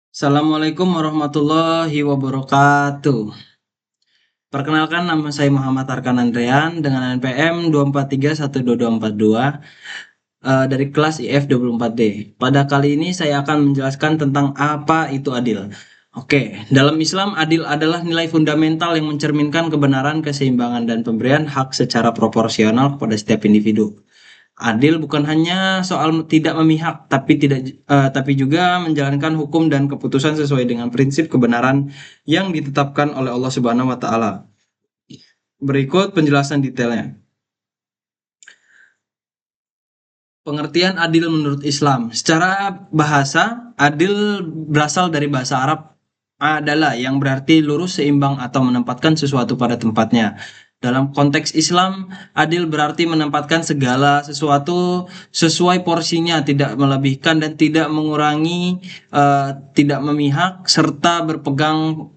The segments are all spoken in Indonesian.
Assalamualaikum warahmatullahi wabarakatuh. Perkenalkan, nama saya Muhammad Arkan Andrean dengan NPM 2431222 dari kelas IF 24D. Pada kali ini saya akan menjelaskan tentang apa itu adil. Oke, dalam Islam adil adalah nilai fundamental yang mencerminkan kebenaran, keseimbangan, dan pemberian hak secara proporsional kepada setiap individu. Adil bukan hanya soal tidak memihak, tapi juga menjalankan hukum dan keputusan sesuai dengan prinsip kebenaran yang ditetapkan oleh Allah Subhanahu wa taala. Berikut penjelasan detailnya. Pengertian adil menurut Islam. Secara bahasa, adil berasal dari bahasa Arab adalah yang berarti lurus, seimbang, atau menempatkan sesuatu pada tempatnya. Dalam konteks Islam, adil berarti menempatkan segala sesuatu sesuai porsinya, tidak melebihkan dan tidak mengurangi, tidak memihak, serta berpegang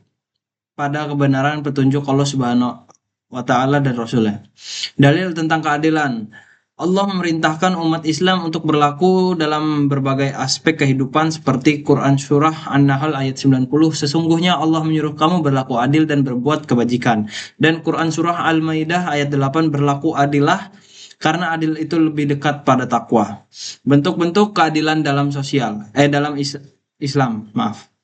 pada kebenaran petunjuk Allah Subhanahu wa taala dan Rasulnya. Dalil tentang keadilan. Allah memerintahkan umat Islam untuk berlaku dalam berbagai aspek kehidupan seperti Quran Surah An-Nahl ayat 90. Sesungguhnya Allah menyuruh kamu berlaku adil dan berbuat kebajikan. Dan Quran Surah Al-Maidah ayat 8, berlaku adillah karena adil itu lebih dekat pada takwa. Bentuk-bentuk keadilan dalam Islam, maaf.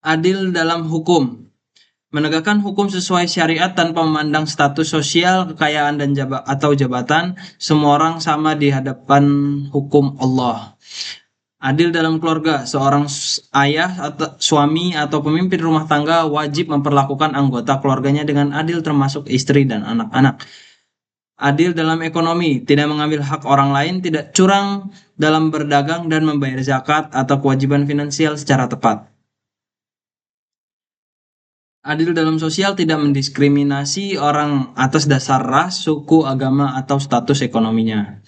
Adil dalam hukum. Menegakkan hukum sesuai syariat tanpa memandang status sosial, kekayaan atau jabatan, semua orang sama di hadapan hukum Allah. Adil dalam keluarga, seorang ayah atau suami atau pemimpin rumah tangga wajib memperlakukan anggota keluarganya dengan adil termasuk istri dan anak-anak. Adil dalam ekonomi, tidak mengambil hak orang lain, tidak curang dalam berdagang dan membayar zakat atau kewajiban finansial secara tepat. Adil dalam sosial, tidak mendiskriminasi orang atas dasar ras, suku, agama, atau status ekonominya.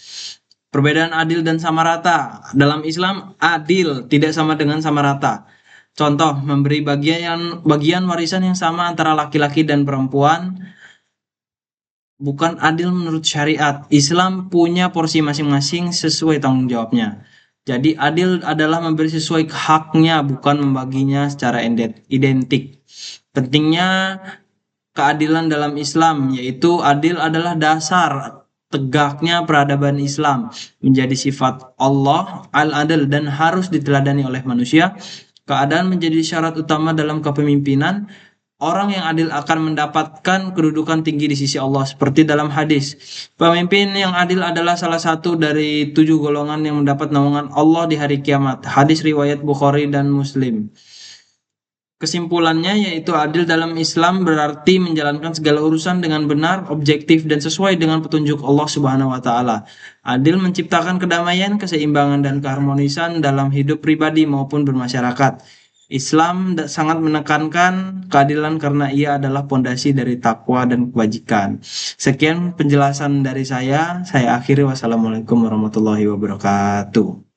Perbedaan adil dan sama rata. Dalam Islam, adil tidak sama dengan sama rata. Contoh, memberi bagian warisan yang sama antara laki-laki dan perempuan bukan adil menurut syariat. Islam punya porsi masing-masing sesuai tanggung jawabnya. Jadi adil adalah memberi sesuai haknya, bukan membaginya secara identik. Pentingnya keadilan dalam Islam, yaitu adil adalah dasar tegaknya peradaban Islam, menjadi sifat Allah al-adil dan harus diteladani oleh manusia. Keadaan menjadi syarat utama dalam kepemimpinan. Orang yang adil akan mendapatkan kedudukan tinggi di sisi Allah, seperti dalam hadis. Pemimpin yang adil adalah salah satu dari 7 golongan yang mendapat naungan Allah di hari kiamat. Hadis riwayat Bukhari dan Muslim. Kesimpulannya, yaitu adil dalam Islam berarti menjalankan segala urusan dengan benar, objektif, dan sesuai dengan petunjuk Allah Subhanahu wa taala. Adil menciptakan kedamaian, keseimbangan, dan keharmonisan dalam hidup pribadi maupun bermasyarakat. Islam sangat menekankan keadilan karena ia adalah pondasi dari takwa dan kebajikan. Sekian penjelasan dari saya akhiri. Wassalamualaikum warahmatullahi wabarakatuh.